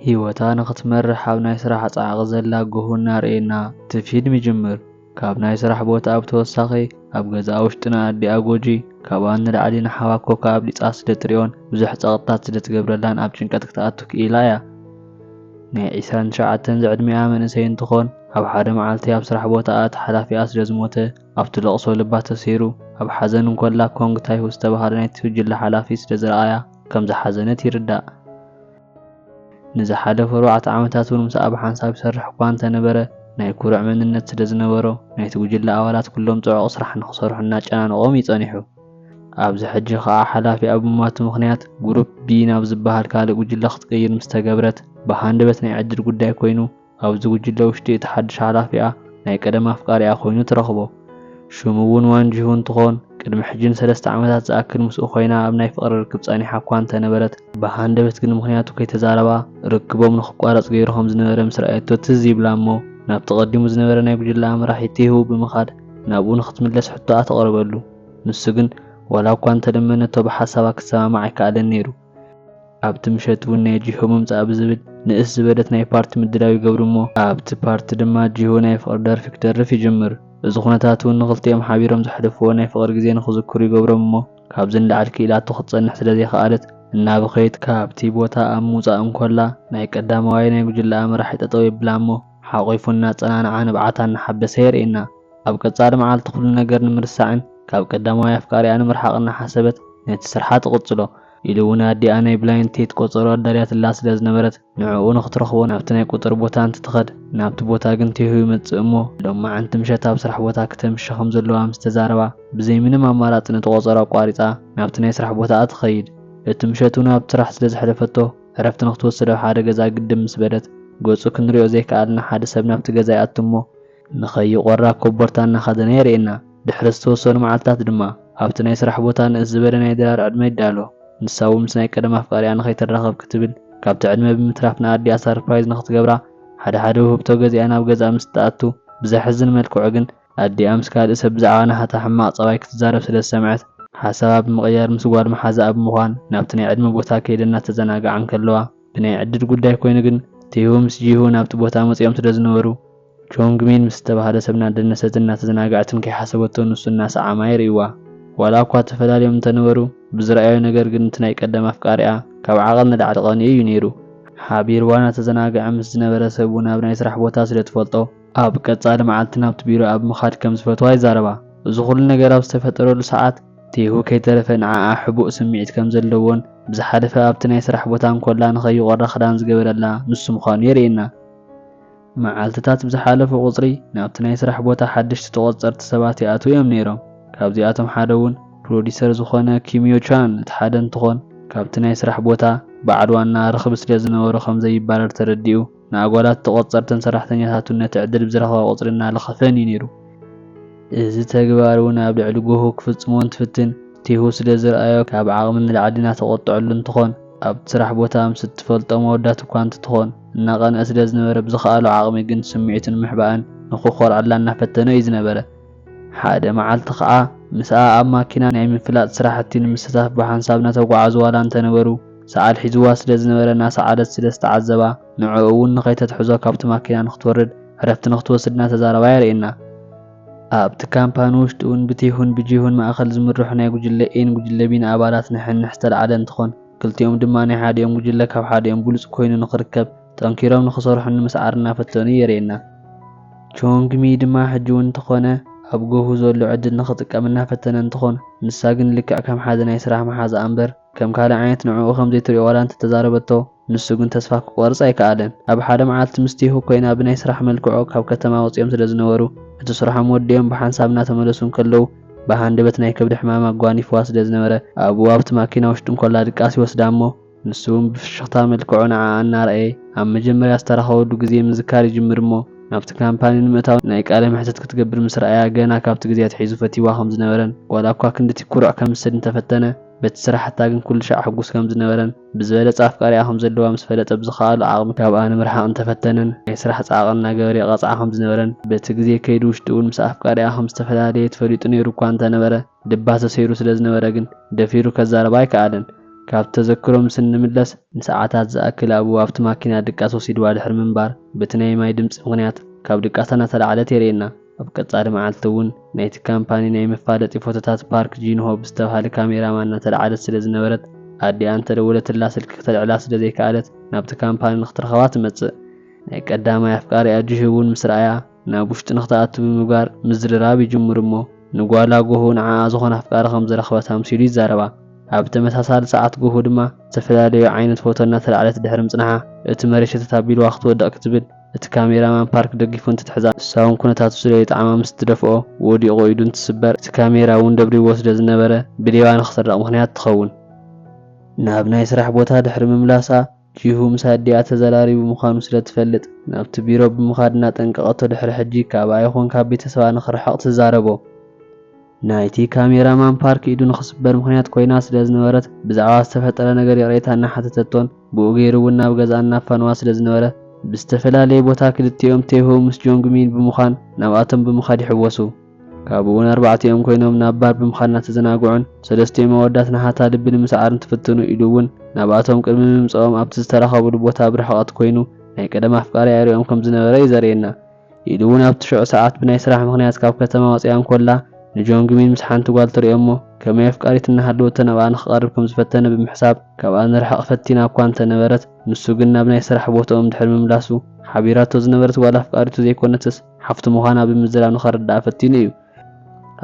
هیوتا نختمرح ኣብ ናይ ስራሕ ጻዕቕ ዘላ ጎሁና ርኤና እቲ ፊልም ይጅምር ካብ ናይ ስራሕ ቦታ ኣብ ተወሳኺ ኣብ ገዛ ውሽጥና ኣዲኣ ጎጂ ካብኣ ንላዕሊ ንሓዋ ኮካ ኣብ ሊፃ ስለ ትሪኦን ብዙሕ ፀቕጥታት ስለ ትገብረላን ኣብ ጭንቀት ክትኣቱ ክኢላ እያ ናይ 27 ዕድሚኣ መንእሰይ እንትኾን ኣብ ሓደ መዓልቲ ኣብ ስራሕ ቦታኣ እቲ ሓላፊኣ ስለ ዝሞተ ኣብቲ ለቕሶ ልባ ተሰይሩ ኣብ ሓዘን እንኮላ ኮንግ ታይሁ ዝተባህለ ናይቲ ጉጅለ ሓላፊ ስለ ዝረኣያ ከም ዝሓዘነት ይርዳእ ንዝሓለፈ 4 ዓመታት እውን ምስኣ ብሓንሳብ ይሰርሕ እኳ እንተነበረ ናይ ኩርዕ መንነት ስለ ዝነበሮ ናይቲ ጉጅለ ኣባላት ኩሎም ፅዑቕ ስራሕ ንክሰርሑ እናጨናነቖም ይጸኒሑ ኣብዚ ሕጂ ከዓ ሓላፊ ኣብ ምሟቱ ምኽንያት ግሩፕ ቢ ናብ ዝበሃል ካልእ ጉጅለ ክትቀይር ምስ ተገብረት ብሃንደበት ናይ ዕድል ጉዳይ ኮይኑ ኣብዚ ጉጅለ ውሽጢ እቲ ሓድሽ ሓላፊኣ ናይ ቀደም ኣፍቃሪኣ ኮይኑ ትረኽቦ ሽሙ እውን ዋንጂሁ እንትኾን ቅድሚ ሕጂን 3 ዓመታት ዝኣክል ምስኡ ኮይና ኣብ ናይ ፍቕሪ ርክብ ጸኒሓ እኳ እንተነበረት ብሃንደበት ግን ምኽንያቱ ከይተዛረባ ርክቦም ንኽቋረፅ ገይሩ ከም ዝነበረ ምስ ረኣየቶ ትዝ ይብላ እሞ ናብ ተቐዲሙ ዝነበረ ናይ ጉጅለ ኣምራሒ ቲሁ ብምኻድ ናብኡ ንኽትምለስ ሕቶኣ ተቕርበሉ ንሱ ግን ወላ እኳ እንተለመነቶ ብሓሳባ ክሰማማዕ ኣይከኣለን ነይሩ ኣብቲ ምሸት እውን ናይ ጂሆ ምምፃእ ብዝብል ንእስ ዝበለት ናይ ፓርቲ ምድላው ይገብሩ እሞ ኣብቲ ፓርቲ ድማ ጂሆ ናይ ፍቕሪ ደርፊ ክደርፍ ይጅምር እዚ ኩነታት እውን ንኽልቲኦም ሓቢሮም ዘሕልፍዎ ናይ ፍቕሪ ግዜ ንኽዝክሩ ይገብሮም እሞ ካብዚ ንላዕሊ ክኢላቶ ክትጸንሕ ስለዘይከኣለት እናበኸየት ካብቲ ቦታ ኣብ ምውፃእ እንኮላ ናይ ቀዳማዋይ ናይ ጉጅለ ኣምራሒ ጠጠው ይብላ እሞ ሓቒፉና ጸናንዓ ንብዓታ እናሓበሰ የርእየና ኣብ ቀጻሊ መዓልቲ ኩሉ ነገር ንምርሳዕን ካብ ቀዳማዋይ ኣፍቃሪኣ ንምርሓቕ እናሓሰበት ነቲ ስርሓ ትቕጽሎ ኢሉ እውን ኣዲኣ ናይ ብላይንድ ቴት ቆፀሮ ኣዳልያትላ ስለ ዝነበረት ንዕኡ ንኽትረኽቦ ናብቲ ናይ ቁጥር ቦታ እንትትኸድ ናብቲ ቦታ ግን ቲሁ ይመጽእ እሞ ሎማዓንቲ ምሸት ኣብ ስራሕ ቦታ ክተምሽ ከም ዘለዋ ምስ ተዛረባ ብዘይ ምንም ኣማራፂ ነቲ ቆፀሮ ኣቋሪፃ ናብቲ ናይ ስራሕ ቦታ ትኸይድ እቲ ምሸት እውን ኣብ ስራሕ ስለ ዝሕለፈቶ ዕረፍቲ ንኽትወስድ ኣብ ሓደ ገዛ ግድም ምስ በለት ገጹ ክንሪኦ ዘይከኣልና ሓደ ሰብ ናብቲ ገዛ ይኣቱ እሞ ንኸይቖራ ኮቦርታ እናኸደነ የርእየና ድሕሪ ዝተወሰኑ መዓልትታት ድማ ኣብቲ ናይ ስራሕ ቦታ ንእስ ዝበለ ናይ ድራር ዕድመ ይዳሎ ንሳው ምስ ናይ ቀደም ኣፍቃሪኣ ንኸይተራኸብ ክትብል ካብቲ ዕድመ ብምትራፍ ንኣዲኣ ሰርፕራይዝ ንኽትገብራ ሓደ ውህብቶ ገዚኣ ናብ ገዛ ምስ ተኣቱ ብዘሕዝን መልክዑ ግን ኣዲኣ ምስ ካልእ ሰብ ብዛዕባ ናሃታ ሕማቕ ፀባይ ክትዛረብ ስለ ዝሰምዐት ሓሳባ ብምቕያር ምስ ጓል መሓዛ ኣብ ምዃን ናብቲ ናይ ዕድመ ቦታ ከይደና ተዘናግዓን ከለዋ ብናይ ዕድል ጉዳይ ኮይኑ ግን ቲሁ ምስ ጂሁ ናብቲ ቦታ መፂኦም ስለ ዝነበሩ ቾንግሚን ምስ ዝተባህለ ሰብ እናደነሰትን እናተዘናግዐትን ከይሓሰበቶ ንሱ እናሰዓማ ይርእይዋ ዋላ እኳ ተፈላለዮም እንተነበሩ ብዝረኣዮ ነገር ግን እቲ ናይ ቀደም ኣፍቃሪኣ ካብ ዓቐል ንላዕሊ ቀኒኡ እዩ ነይሩ ሓቢርዋ እናተዘናግዐ ምስ ዝነበረ ሰብ እውን ኣብ ናይ ስራሕ ቦታ ስለ ትፈልጦ ኣብ ቀጻሊ መዓልቲ ናብቲ ቢሮ ኣብ ምኻድ ከም ዝፈትዋ ይዛረባ እዚ ኩሉ ነገር ኣብ ዝተፈጠረሉ ሰዓት ቲሁ ከይተረፈ ንዓኣ ሕቡእ ስምዒት ከም ዘለዎን ብዝሓለፈ ኣብቲ ናይ ስራሕ ቦታ እንኮላ ንኸይቖራ ክዳን ዝገበረላ ንሱ ምዃኑ የርእየና መዓልትታት ብዝሓለፈ ቁፅሪ ናብቲ ናይ ስራሕ ቦታ ሓድሽቲ ተቖፀርቲ ሰባት ይኣትዉ እዮም ነይሮም ካብዚኣቶም ሓደ እውን ፕሮዲሰር ዝኾነ ኪምዮ ቻን እቲ ሓደ እንትኾን ካብቲ ናይ ስራሕ ቦታ ባዕል ዋና ርኽቢ ስለ ዝነበሮ ከም ዘይባረር ተረዲኡ ንኣጓላት ተቖፀርትን ሰራሕተኛታቱን ነቲ ዕድል ብዝረኸበ ቁፅሪ እናለኸፈን እዩ ነይሩ እዚ ተግባር እውን ኣብ ልዕሊ ጎሁ ክፍጽሞ እንትፍትን ቲሁ ስለ ዝረኣዮ ካብ ዓቕሚ ንላዕሊ እናተቖጥዐሉ እንትኾን ኣብቲ ስራሕ ቦታ ምስ እትፈልጦ መወዳት እኳ እንትትኾን እናቐንአ ስለ ዝነበረ ብዝኸኣሎ ዓቕሚ ግን ስምዒትን ምሕባእን ንኽኾርዓላ እናፈተነ እዩ ዝነበረ ሓደ መዓልቲ ከዓ ምስኣ ኣብ ማኪና ናይ ምፍላጥ ስራሕቲ ንምስታፍ ብሓንሳብ እናተጓዓዙ ዋላ እንተነበሩ ሰዓል ሒዝዋ ስለ ዝነበረ እናሰዓለት ስለ ዝተዓዘባ ንዕኡ እውን ንኸይተትሕዞ ካብቲ ማኪና ንኽትወርድ ዕረፍቲ ንኽትወስድ እናተዛረባ የርእየና ኣብቲ ካምፓኒ ውሽጢ እውን ብቲሁን ብጂሁን ማእኸል ዝምርሑ ናይ ጉጅለ ኤን ጉጅለ ቢን ኣባላት ንሕንሕ ዝተለዓለ እንትኾን ክልቲኦም ድማ ናይ ሓዲኦም ጉጅለ ካብ ሓዲኦም ብሉፅ ኮይኑ ንኽርከብ ጠንኪሮም ንኽሰርሑ ንምስዓር እናፈተኑ የርእየና ቾንግሚ ድማ ሕጂ እውን እንተኾነ ኣብ ጎሁ ዘሎ ዕድል ንኽጥቀም እናፈተነ እንትኾን ንሳ ግን ልክዕ ከም ሓደ ናይ ስራሕ መሓዛ እምበር ከም ካልእ ዓይነት ንዕኡ ከም ዘይትሪኦ ዋላ እንተተዛረበቶ ንሱ ግን ተስፋ ክቆርፅ ኣይከኣለን ኣብ ሓደ መዓልቲ ምስ ቲሁ ኮይና ብናይ ስራሕ መልክዖ ካብ ከተማ ወፂኦም ስለ ዝነበሩ እቲ ስርሖም ወዲኦም ብሓንሳብ እናተመለሱ ከለዉ ብሃንደበት ናይ ከብዲ ሕማም ኣጓኒፍዋ ስለ ዝነበረ ኣብኡ ኣብቲ ማኪና ውሽጢ እንኮላ ድቃስ ይወስዳ እሞ ንሱ እውን ብፍሽኽታ መልክዑ ንዓኣ እናርአየ ኣብ መጀመርያ ዝተረኸበሉ ግዜ ምዝካር ይጅምር እሞ ናብቲ ካምፓኒ ንምእታው ናይ ቃለ መሕተት ክትገብር ምስ ረኣያ ገና ካብቲ ግዜያት ሒዙ ፈቲዋ ከም ዝነበረን ዋላ እኳ ክንድቲ ኩርዕ ከም ዝስድ እንተፈተነ በቲ ስራሕታ ግን ኩሉ ሻዕ ሕጉስ ከም ዝነበረን ብዝበለፀ ኣፍቃሪኣ ከም ዘለዋ ምስ ፈለጠ ብዝኸኣሉ ዓቕሚ ካብኣ ንምርሓቕ እንተፈተነን ናይ ስራሕ ፃዕቕን እናገበረ ቀፅዓ ከም ዝነበረን በቲ ግዜ ከይዲ ውሽጢ እውን ምስ ኣፍቃሪኣ ከም ዝተፈላለየ ተፈሊጡ ነይሩ እኳ እንተነበረ ልባ ተሰይሩ ስለ ዝነበረ ግን ደፊሩ ከዛረባ ኣይከኣለን ካብ ተዘክሮም ስንምለስ ንሰዓታት ዝኣክል ኣብኡ ኣብቲ ማኪና ድቃስ ወሲድዋ ድሕሪ ምንባር በቲ ናይ ማይ ድምፂ ምኽንያት ካብ ድቃሳና ተላዕለት የርእየና። ኣብ ቀጻሊ መዓልቲ እውን ናይቲ ካምፓኒ ናይ መፋለጢ ፎቶታት ፓርክ ጂንሆ ብዝተባሃለ ካሜራማን እናተላዕለት ስለ ዝነበረት ኣዲኣ እንተደወለትላ ስልኪ ክትልዕላ ስለ ዘይከኣለት ናብቲ ካምፓኒ ንኽትረኸባ ትመጽእ። ናይ ቀዳማይ ኣፍቃሪኣ ጂሁ እውን ምስ ረኣያ ናብ ውሽጢ ንኽትኣቱ ብምግባር ምዝርራብ ይጅምር እሞ ንጓላ ጎሁ ንዓኣ ዝኾነ ኣፍቃሪ ከም ዝረኸበት ኣምሲሉ ይዛረባ። ኣብ ተመሳሳሊ ሰዓት ጎሁ ድማ ዝተፈላለዩ ዓይነት ፎቶ እናተላዕለት ድሕሪ ምጽናሓ እቲ መሬት ተታቢልዋ ክትወድቕ ክትብል እቲ ካሜራማን ፓርክ ደጊፉ እንትትሕዛ እሳውን ኩነታቱ ስለይጣዕማ ምስ ትደፍኦ ወዲቑ ኢዱ እንትስበር እቲ ካሜራ እውን ደብሪዎ ስለ ዝነበረ ብሌባ ንኽስረቕ ምኽንያት ትኸውን። ናብ ናይ ስራሕ ቦታ ድሕሪ ምምላሳ ጂሁ ምስ ኣዲኣ ተዘራሪቡ ምዃኑ ስለ ትፈልጥ ናብቲ ቢሮ ብምኻድ እናጠንቀቐቶ ድሕሪ ሕጂ ካብኣ ይኹን ካብ ቤተሰባ ንኽርሕቕ ትዛረቦ። ናይቲ ካሜራማን ፓርክ ኢዱ ንኽስበር ምኽንያት ኮይና ስለ ዝነበረት ብዛዕባ ዝተፈጠረ ነገር የቕሬታ እናሓተተቶን ብኡ ገይሩ እውን ናብ ገዛ እናፋንዋ ስለ ዝነበረ ብዝተፈላለየ ቦታ ክልቲኦም ቴሁ ምስ ጆን ግሚን ብምዃን ናብኣቶም ብምኻድ ይሕወሱ። ካብኡ እውን ኣርባዕቲኦም ኮይኖም ናብ ባር ብምኻድ እናተዘናግዑን ሰለስቲኦም ኣወዳት ናሃታ ልቢ ንምስዓር እንትፍትኑ ኢሉ እውን ናብኣቶም ቅድሚ ምምጽኦም ኣብቲ ዝተረኸቡሉ ቦታ ብርሕቐት ኮይኑ ናይ ቀደም ኣፍቃሪ ኣሪኦም ከም ዝነበረ ይዘርእየና። ኢሉ እውን ኣብቲ ሽዑ ሰዓት ብናይ ስራሕ ምኽንያት ካብ ከተማ ወፂኦም ኮላ ንጆን ግሚን ምስ ሓንቲ ጓል ትሪኦም እሞ ከመይ ኣፍቃሪት እናሃለወቶ ናብኣ ንኽቐርብ ከም ዝፈተነ ብምሕሳብ ካብኣ ንርሕቕ ፈቲና እኳ እንተነበረት ንሱ ግን ናብ ናይ ስራሕ ቦታኦም ድሕሪ ምምላሱ ሓቢራቶ ዝነበረት ጓል ኣፍቃሪቱ ዘይኮነትስ ሓፍቱ ምዃና ብምዝራብ ንኸረዳእ ፈቲኑ እዩ።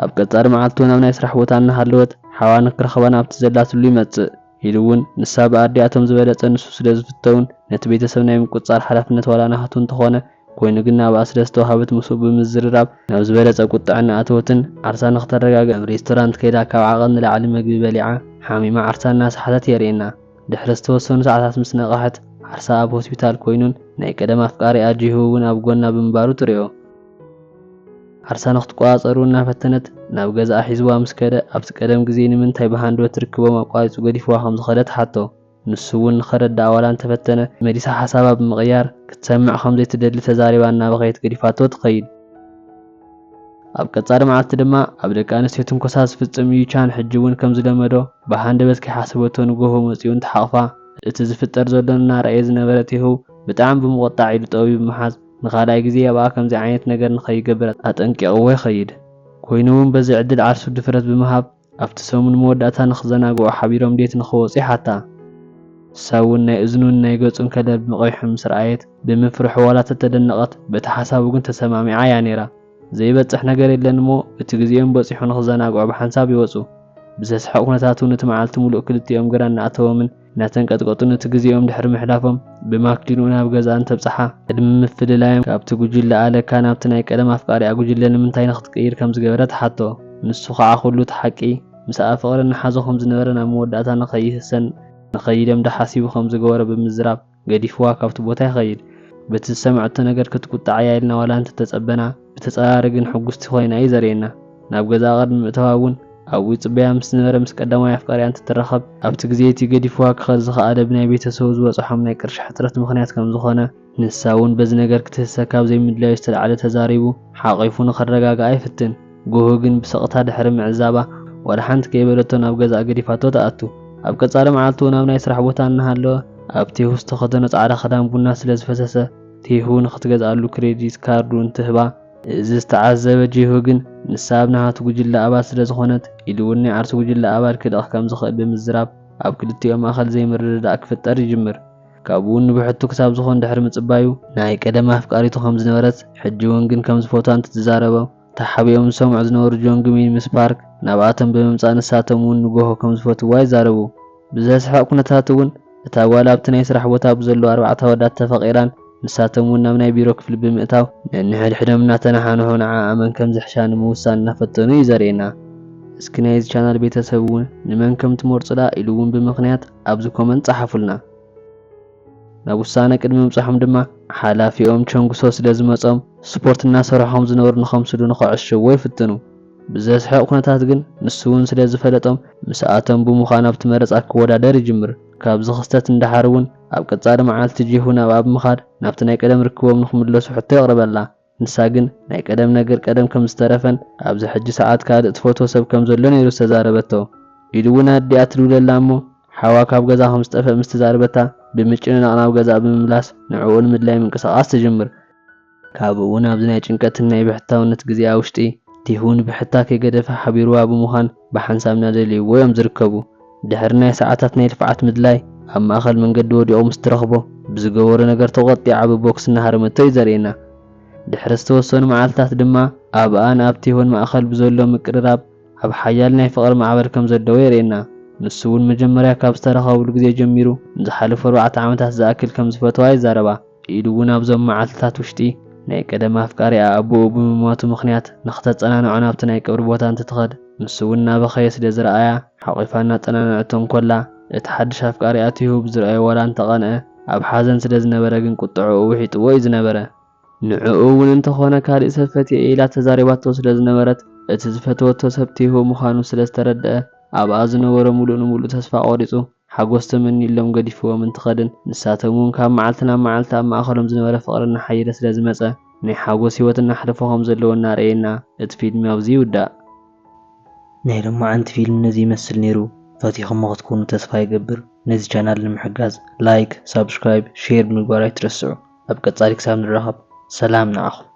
ኣብ ቀጻሊ መዓልቱ ናብ ናይ ስራሕ ቦታ እናሃለወት ሓዋ ንክረኸባ ናብቲ ዘላትሉ ይመጽእ። ኢሉ እውን ንሳ ብኣዲኣቶም ዝበለጸ ንሱ ስለ ዝፍተውን ነቲ ቤተሰብ ናይ ምቁፅጻር ሓላፍነት ዋላ ናሃቱ እንተኾነ ኮይኑ ግን ናብኣ ስለ ዝተዋሃበት ምስኡ ብምዝርራብ ናብ ዝበለጸ ቁጥዕና ኣተወትን ዓርሳ ንኽተረጋግዕ ሬስቶራንት ከይዳ ካብ ዓቐን ንላዕሊ ምግቢ በሊዓ ሓሚማ ዓርሳ እናሰሓተት የርእየና። ድሕሪ ዝተወሰኑ ሰዓታት ምስ ነቓሕት ዓርሳ ኣብ ሆስፒታል ኮይኑን ናይ ቀደም ኣፍቃሪኣ ጂሁ እውን ኣብ ጎና ብምንባሩ ትሪኦ። ዓርሳ ንኽትቆፃፀሩ እናፈተነት ናብ ገዛኣ ሒዝዋ ምስ ከደ ኣብቲ ቀደም ግዜ ንምንታይ ብሃንደበት ርክቦም ኣቋሪፁ ገዲፍዋ ከም ዝኸደ ትሓቶ። ንሱ እውን ንኸረዳእ ዋላ እንተፈተነ መዲሳ ሓሳባ ብምቕያር ክትሰምዕ ከም ዘይትደሊ ተዛሪባ እናበኸየት ገዲፋቶ ትኸይድ። ኣብ ቀጻሊ መዓልቲ ድማ ኣብ ደቂ ኣንስትዮ ትንኮሳ ዝፍጽም ዩቻን ሕጂ እውን ከም ዝለመዶ ብሃንደበት ከይሓሰበቶ ንጎሆ መፂኡ እንትሓቕፋ እቲ ዝፍጠር ዘሎ እናረኣየ ዝነበረ ቴሁ ብጣዕሚ ብምቑጣዕ ኢሉ ጠቢቡ ብምሓዝ ንኻልኣይ ግዜ ኣብኣ ከምዚ ዓይነት ነገር ንኸይገብር ኣጠንቂቕዎ ይኸይድ። ኮይኑ እውን በዚ ዕድል ዓርሱ ድፍረት ብምሃብ ኣብቲ ሰሙን መወዳእታ ንኽዘናግዑ ሓቢሮም ዴት ንኽወፁ ይሓታ። እሳ እውን ናይ እዝኑን ናይ ገጹን ከለር ብምቕይሑ ምስ ረኣየት ብምፍርሑ ዋላ ተተደነቐት በቲ ሓሳቡ ግን ተሰማሚዓ እያ ነይራ። ዘይበፅሕ ነገር የለን እሞ እቲ ግዜኦም በፂሑ ንኽዘናግዑ ብሓንሳብ ይወፁ። ብዘስሕቕ ኩነታቱ ነቲ መዓልቲ ሙሉእ ክልቲኦም ግራ እናኣተዎምን እናተንቀጥቀጡን እቲ ግዜኦም ድሕሪ ምሕላፎም ብማክዲንኡ ናብ ገዛ እንተብፅሓ ቅድሚ ምፍልላዮም ካብቲ ጉጅለ ኣለካ ናብቲ ናይ ቀደም ኣፍቃሪኣ ጉጅለ ንምንታይ ንኽትቅይር ከም ዝገበረ ትሓቶ። ንሱ ከዓ ኩሉ እቲ ሓቂ ምስኣ ፍቕሪ እናሓዞ ከም ዝነበረ ናብ መወዳእታ ንኸይህሰን ንኸይደም ዳሓሲቡ ከም ዝገበረ ብምዝራብ ገዲፍዋ ካብቲ ቦታ ይኸይድ። በቲ ዝሰምዐቶ ነገር ክትቁጣዕ እያ ኢልና ዋላ እንተተጸበና ብተጸራርግን ሕጉስቲ ኮይና እዩ ዘርእየና። ናብ ገዛ ቅድሚ ምእተዋ እውን ኣብኡ ጽበያ ምስ ነበረ ምስ ቀዳማይ ኣፍቃሪኣ እንትትረኸብ ኣብቲ ግዜ እቲ ገዲፍዋ ክኸድ ዝኸኣለ ብናይ ቤተሰቡ ዝበፅሖም ናይ ቅርሺ ሕፅረት ምኽንያት ከም ዝኾነ ንሳ እውን በዚ ነገር ክትህሰ ካብ ዘይምድላዩ ዝተልዓለ ተዛሪቡ ሓቒፉ ንኸረጋግኣ ይፍትን። ጎሆ ግን ብስቕታ ድሕሪ ምዕዛባ ወላ ሓንቲ ከይበለቶ ናብ ገዛ ገዲፋቶ ተኣቱ። ኣብ ቀጻሊ መዓልቱ ናብ ናይ ስራሕ ቦታ እናሃለወ ኣብ ቴሁ ዝተኸደኖ ጻዕዳ ክዳን ቡና ስለ ዝፈሰሰ ቴሁ ንኽትገዝኣሉ ክሬዲት ካርዱ እንትህባ እዚ ዝተዓዘበ ጂሁ ግን ንሳ ኣብ ናሃቱ ጉጅለ ኣባል ስለ ዝኾነት ኢሉ እውን ናይ ዓርሱ ጉጅለ ኣባል ክልቕ ከም ዝኽእል ብምዝራብ ኣብ ክልቲኦም ማእኸል ዘይምርድዳእ ክፍጠር ይጅምር። ካብኡ እውን ብሕቱ ክሳብ ዝኾን ድሕሪ ምጽባዩ ናይ ቀደም ኣፍቃሪቱ ከም ዝነበረት ሕጂ እውን ግን ከም ዝፎቶ እንትዛረበ ተሓቢኦም ዝሰምዑ ዝነበሩ ጆን ግሚን ምስ ፓርክ ናብኣቶም ብምምጻእ ንሳቶም እውን ንጎሆ ከም ዝፈትዋ ይዛረቡ። ብዘስሕቕ ኩነታት እውን እታ ጓል ኣብቲ ናይ ስራሕ ቦታ ብዘሎ 4 ኣወዳት ተፈቒራን ንሳቶም እውን ናብ ናይ ቢሮ ክፍሊ ብምእታው ነንሕድሕዶም እናተናሓንሑ ንዓኣ መን ከም ዘሕሻ ንምውሳን እናፈተኑ እዩ ዘርእየና። እስኪ ናይዚ ቻናል ቤተሰብ እውን ንመን ከም ትመርጹላ ኢሉ እውን ብምኽንያት ኣብዚ ኮመንት ጻሓፉልና። ናብ ውሳነ ቅድሚ ምብፅሖም ድማ ሓላፊኦም ቸንጉሶ ስለ ዝመጾም ስፖርት እናሰርሖም ዝነበሩ ንኸምስሉ ንኽዕሽዎ ይፍትኑ። ብዘስሕቕ ኩነታት ግን ንሱ እውን ስለ ዝፈለጦም ምስኣቶም ብምዃን ኣብቲ መረፃ ክወዳደር ይጅምር። ካብዚ ክስተት እንዳሓር እውን ኣብ ቀጻሊ መዓልቲ ጂሁ ናብ ኣብ ምኻድ ናብቲ ናይ ቀደም ርክቦም ንኽምለሱ ሕቶ የቕርበላ። ንሳ ግን ናይ ቀደም ነገር ቀደም ከም ዝተረፈን ኣብዚ ሕጂ ሰዓት ካልእ ፎቶ ሰብ ከም ዘሎ ነይሩ ዝተዛረበቶ። ኢሉ እውን ኣዲኣ ትልውለላ እሞ ሓዋ ካብ ገዛኹም ዝጠፍእ ምስ ተዛረበታ ብምጭንናቕ ናብ ገዛእ ብምምላስ ንዕኡን ምድላይ ምንቅስቓስ ትጅምር። ካብኡ እውን ኣብዚ ናይ ጭንቀትን ናይ ብሕታውነት ግዜኣ ውሽጢ ቲሁን ብሕታ ከይገደፈ ሓቢርዋ ብምዃን ብሓንሳብ እናደልይዎ እዮም ዝርከቡ። ድሕሪ ናይ ሰዓታት ናይ ልፍዓት ምድላይ ኣብ ማእኸል መንገዲ ወዲቑ ምስ ትረኽቦ ብዝገበሮ ነገር ተቖጢዓ ብቦክስ እናሃረመቶ እዩ ዘርእየና። ድሕሪ ዝተወሰኑ መዓልትታት ድማ ኣብኣን ኣብ ቲሁን ማእኸል ብዘሎ ምቅርራብ ኣብ ሓያል ናይ ፍቕሪ ማዕበል ከም ዘለዎ የርእየና። ንሱ እውን መጀመርያ ካብ ዝተረኸብሉ ግዜ ጀሚሩ ንዝሓለፉ 4 ዓመታት ዝኣክል ከም ዝፈተዋ ይዛረባ። ኢሉ እውን ኣብዞም መዓልትታት ውሽጢ ናይ ቀደም ኣፍቃሪኣ ኣቦኡ ብምሟቱ ምኽንያት ንኽተፀናንዖ ናብቲ ናይ ቀብሪ ቦታ እንትትኸድ ንሱ እውን እናበኸየ ስለ ዝረኣያ ሓቒፋ እናፀናንዐቶም ኮላ እቲ ሓድሽ ኣፍቃሪኣ ቲሁ ብዝረአዮ ዋላ እንተቐንዐ ኣብ ሓዘን ስለ ዝነበረ ግን ቁጥዕኡ ውሒጥዎ እዩ ዝነበረ። ንዕኡ እውን እንተኾነ ካሊእ ሰብ ፈትየ ኢላ ተዛሪባቶ ስለ ዝነበረት እቲ ዝፈተወቶ ሰብ ቲሁ ምዃኑ ስለ ዝተረድአ ኣብኣ ዝነበረ ሙሉእ ንሙሉእ ተስፋ ቆሪፁ ሓጎስ ተመኒሎም ገዲፍዎም እንትኸድን ንሳቶም እውን ካብ መዓልቲ ናብ መዓልቲ ኣብ ማእኸሎም ዝነበረ ፍቕሪ እናሓየለ ስለ ዝመፀ ናይ ሓጎስ ሂወት እናሕለፎ ከም ዘለዎ እናርአየና እቲ ፊልም ኣብዚ ይውዳእ። ናይ ሎማዓንቲ ፊልም ነዚ ይመስል ነይሩ። ፈቲኹም ክትኮኑ ተስፋ ይገብር። ነዚ ቻናል ንምሕጋዝ ላይክ፣ ሳብስክራይብ፣ ሼር ምግባር ኣይትረስዑ። ኣብ ቀጻሊ ክሳብ ንራኸብ ሰላም ንዓኹም።